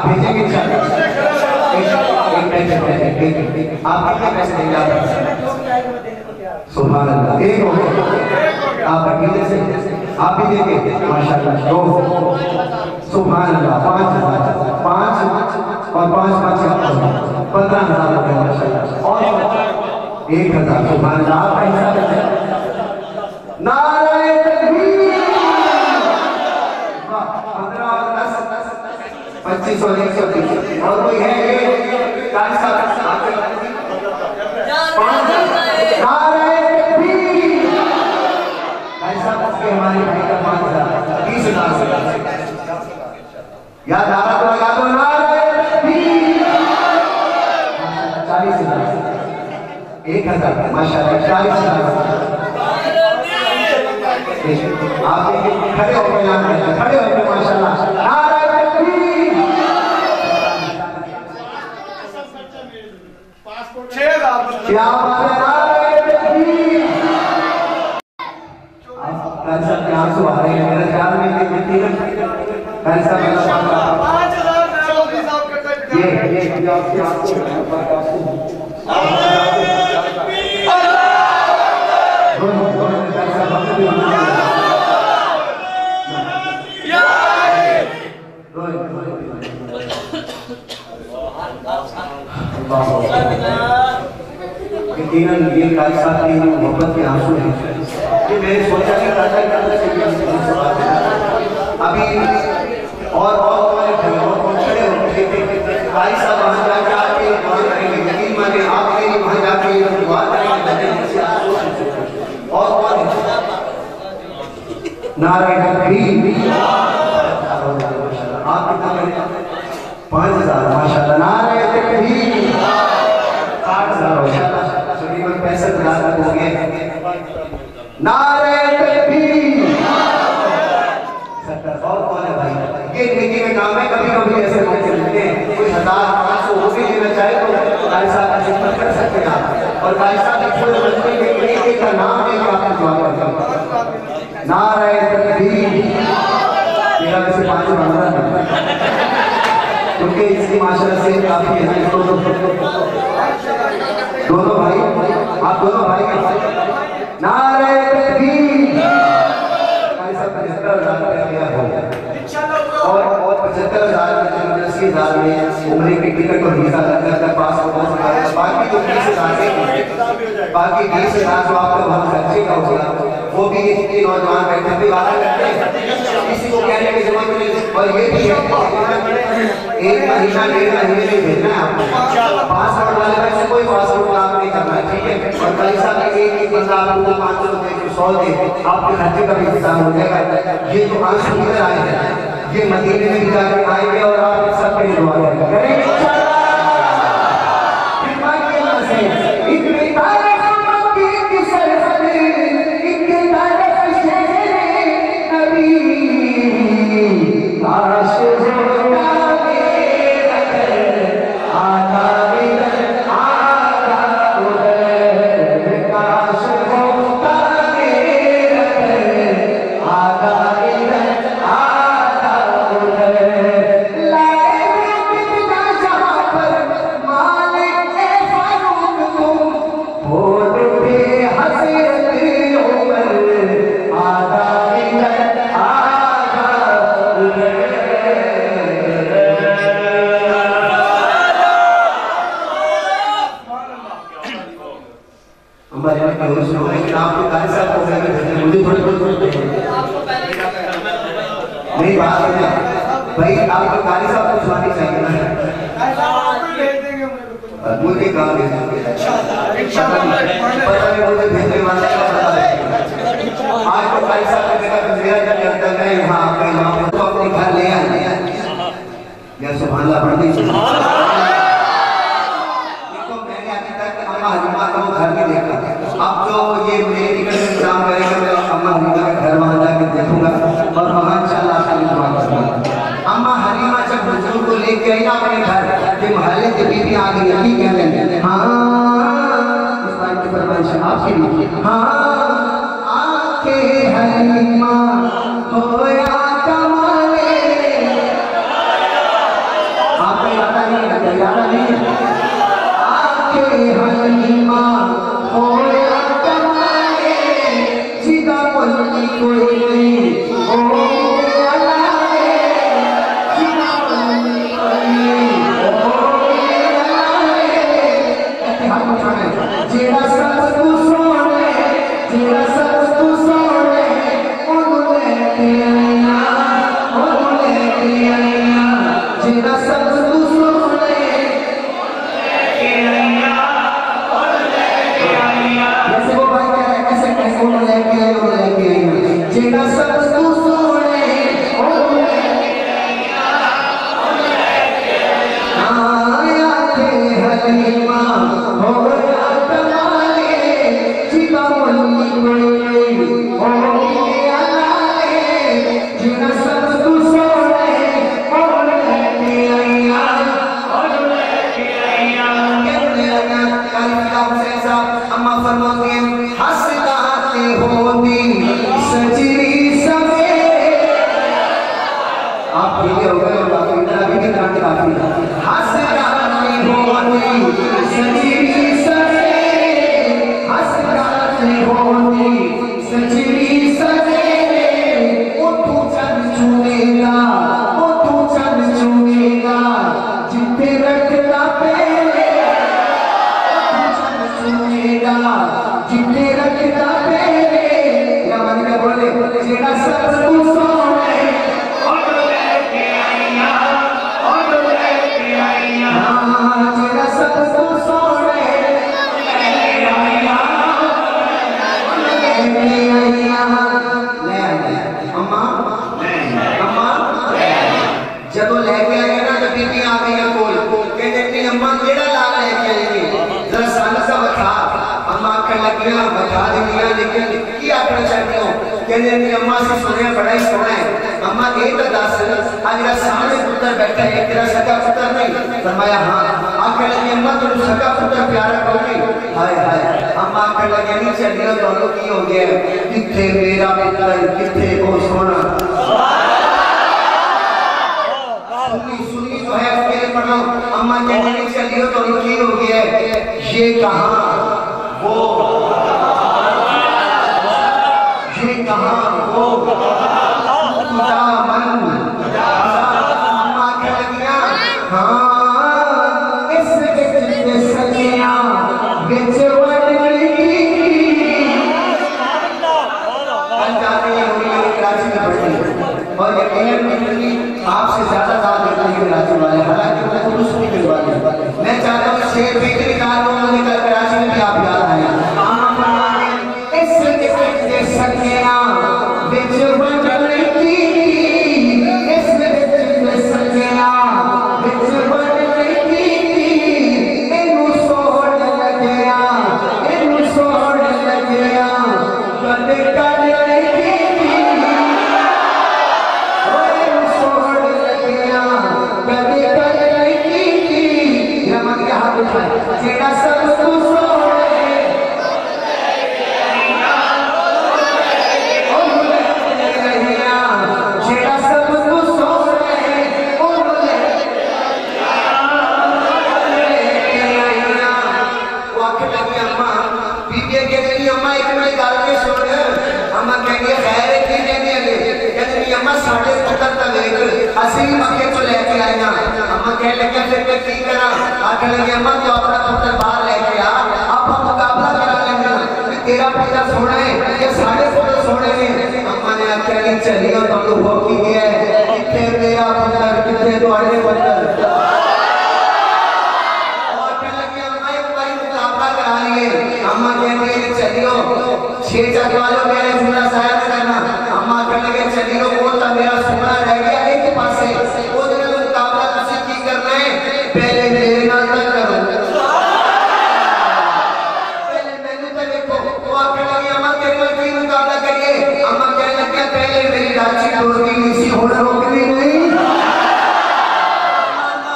भेजेंगे इंशाल्लाह। आप कितने पैसे देंगे आप? सुभान अल्लाह। एक हो आप अकेले से आप भी देंगे माशाल्लाह। दो सुभान अल्लाह। 5,000 5 और 5 5 15,000 रुपए माशाल्लाह। और 1,000 सुभान अल्लाह। आपका हिसाब है नारे तकबीर। 15 और 10 25 और 130 और कोई है ये काजी साहब नारे तकबीर। काजी साहब हमारे भाई का 5,000 30,000 या नारा तो लगा दो नारे तकबीर। 40,000 1,000 माशाल्लाह 40,000। आप खड़े होकर खड़े होकर माशाल्लाह नारे तकबीर। 6,000 क्या बात है नारे तकबीर। आप के आंसू आ रहे हैं मेरे ख्याल में कि ऐसा मेरा 5,000 चौधरी साहब करते हैं। ये आपके आंसू यकीनन ये काजी साहब की मोहब्बत के आंसू हैं। ये मैंने सोचा कि अभी और खड़े होंगे काजी साहब वहाँ जाके आपके दुआ करेंगे। यकीन माने आपके लिए वहाँ जाके दुआ करेंगे। और कौन है नारे तकबीर। आप कितना 5,000 माशाल्लाह नारे तकबीर। 8,000 माशाल्लाह 65,000 हो गए नारे तकबीर। 70 और कौन है भाई? ये नेकी में काम है। कभी कभी ऐसे मौके मिलते हैं कोई 1,000-500 वो भी देना चाहे तो काजी साहब का खिदमत कर सकते हैं। और काजी साहब के पूरे बचपन के नेकी का नाम लेकर आपको दुआ करते हैं नारे तकबीर। मेरा वैसे 5 बनता है क्योंकि इसकी माशाल्लाह से काफी है। दोनों भाई आप दोनों भाई नारे तकबीर। 75,000 और 75,000 में 80,000 में उम्र की टिकट और वीजा लगकर पासपोर्ट बाकी जो 20,000 बाकी 20,000 जो आपका बहुत खर्चे का होगा वो भी इसके नौजवान बैठे भी वादा करते हैं। किसी को कहने की जरूरत नहीं। और ये भी है 1 महीना 1.5 महीने में भेजना है आपको। पासपोर्ट वाले भाई से कोई पासपोर्ट काम नहीं करना है ठीक है। और काजी साहब के एक बंदा आपको 500 दे 100 दे आपके खर्चे का भी इंतजाम हो जाएगा। ये तो आंसू निकल आए हैं ये मदीने में भी जाकर आएंगे और आप सबके लिए दुआ करेंगे। नहीं बात है भाई आपको काजी साहब को सुनानी चाहिए ना। मुझे कहा इंशाल्लाह मुझे भेजने वाला आज तो काजी साहब ने देखा कि मेरा जब लगता है यहाँ आपके यहाँ तो अपने घर ले आए या सुभान अल्लाह पढ़ दीजिए। तो मैंने अभी तक अम्मा हलीमा का वो घर भी देखा। अब जो ये मेरे टिकट में काम करेगा मैं अम्मा हलीमा का घर वहाँ जाकर देखूंगा और वहाँ इंशाल्लाह अम्मा हलीमा जब हुजूर को लेके आई ना अपने घर के मोहल्ले से बीबी आ गई यही कह रहे हैं हाँ इस बात की फरमाइश आपकी भी हाँ आके हलीमा होया कमाले तैयार नहीं आके हलीमा होया कमाए सीधा बोलनी कोई नहीं ओ मेरे अलाए सीधा बोलनी कोई नहीं ओ मेरे अलाए इतिहास बताने जेड़ा सब तू सोने जेड़ा सब तू सोने उन्होंने तेरा जेड़ा सब तू सोने जैसे वो भाई कह रहे हैं कैसे कैसे वो लेके आई जेड़ा सब तू सोने आया थे हलीमा होया कमाले जीवा बोलनी कोई ओ मेरे अलाए जेड़ा सब तू सोने अम्मा फरमाती हैं हंसदाते होती सजरी सवेरे आप ये हो गए बाकी अभी भी गाने काफी हंसदाते होती सजरी सवेरे हंसदाते होती सजरी सवेरे ओ तू चल चुनेगा ओ तू चल चुनेगा जितने रखता पहले जितने रखता पहले या मन में बोले जेड़ा सब तू सोने और लेके आईया जेड़ा सब तू सोने लेके आईया अम्मा जब लेके आएगा ना जब बीबी आ गई कोल कहते अम्मा केड़ा लाल लेके आएगी जरा साला सा बता अम्मा कर लगिया बता दिया लेकिन की आपने चाहते हो कहते हैं अम्मा से सुने बड़ा ही सोना है अम्मा एक तो दस आज मेरा सामने पुत्र बैठा है तेरा सगा पुत्र नहीं फरमाया हाँ आकर लगी अम्मा तुम सगा पुत्र प्यारा करोगे हाय हाय अम्मा कर लगे नहीं चलिए दोनों की हो गया किथे मेरा पुत्र किथे वो सोना सुनी तो है मेरे पढ़ो अम्मा कहने नहीं चलिए दोनों की हो गया ये कहाँ वो ये कहाँ वो दामन अम्मा कह लगिया हाँ इस बिच सजिया बिच वडली जाती है कराची में पढ़ती और यकीनन आपसे ज्यादा दाद देते हैं कराची वाले हालांकि मैं दुरुस्त नहीं करवाने मैं चाहता हूँ शेर भी निकाल उन्होंने कल कराची में भी आप याद आए इस सकिया बिच वडली इस सकिया बिच वडली इनू सोड़ लगिया कदे कदे जेड़ा सब तू सोने जेड़ा सब तू सोने अम्मा बीबी कहती अम्मा एक मिनट गल के सुन अम्मा कहती खैर की कहती अम्मा साढ़े पुत्र तो देख असि मक्के चो लेके आए अम्मा कह लगे फिर मैं की करा आखिर लगे अम्मा तो अपना पुत्र बाहर लेके आ आप मुकाबला करा लेंगे तेरा पिता सोना है या साढ़े पुत्र सोने ने अम्मा ने आख्या नहीं चलिए तुम हो की गया है कितने मेरा पुत्र कितने तुम्हारे पुत्र अम्मा कहती है चलियो छह जग वालों मेरे पूरा साया करना अम्मा कहने लगे चलियो वो तो मेरा सोना रह गया एक पासे वो दिन मुकाबला तुझे की करना है पहले मेरे नाल तक करो पहले मैंने तो देखो वो कहने लगी अम्मा तेरे नाल की मुकाबला करिए अम्मा कहने लगे पहले मेरी रांची तोड़नी नहीं सी होड़ रोकनी नहीं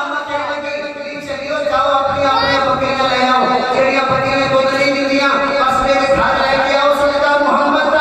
अम्मा कहने लगी चलियो जाओ अपनी अपने बकरियां ले आओ जेड़ियां बकरियां दूध नहीं दिंदियां बस मेरे घर लेके आओ सदका मोहम्मद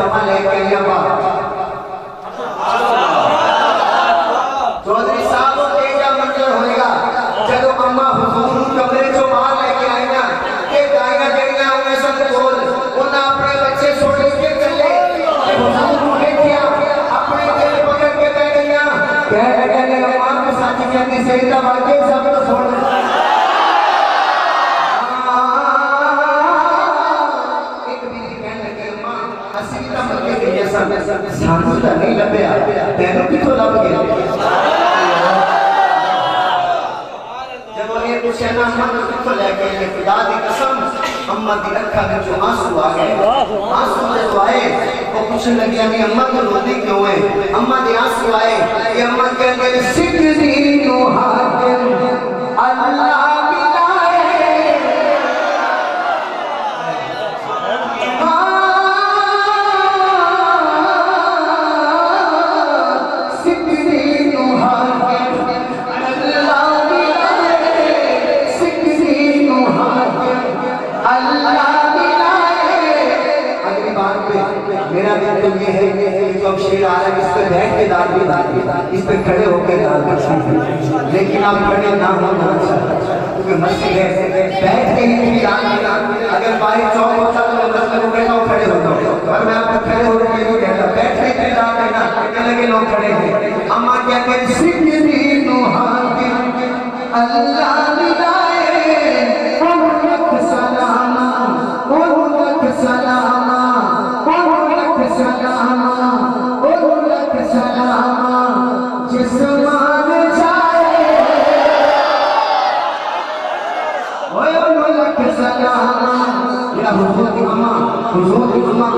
अम्मा लेके आई अम्मा चौधरी साहब और तेजा मंजर होएगा जब अम्मा हुजूर कमरे चो बाहर लेके आई ना के गायना जड़ियां उन्हें सब बोल उन्हें अपने बच्चे छोड़ के चले हुजूर बैठिया अपने दिल पकड़ के बैठ गया कह लगे अम्मा के साथ कहती सईदा वाकई सब तो छोड़ सानू तो नहीं लभ्या तेनू किथों लभ गया जब ये पूछे ना अम्मा को किथों लेके आए खुदा दी कसम अम्मा दी अखा में जो आंसू आ गए आंसू जब आए वो पूछने लगी अम्मी अम्मा को रोती क्यों है अम्मा दे आंसू आए ये अम्मा कहते हैं सिकदी नो हाकिम अल्लाह मेरा दिल तो ये है कि जो शेर आ रहा है इस पे बैठ के दाद भी इस पे खड़े होकर दाद लेकिन आप खड़े ना हो ना क्योंकि मस्जिद है बैठ के ही दाद देना अगर बाई चौक होता तो मस्जिद में बैठा खड़े होता और मैं आपको खड़े होकर के नहीं कहता बैठ के ही दाद देना कहने के लोग खड़े हैं अम्मा कहते हैं सिकदी नो हाकिम अल्लाह मिलाए उम्मत सलामा उम्मत सलामा सलामा उलक सलामा जिस्मान जाए ओए उलक सलामा या हुजूर अम्मा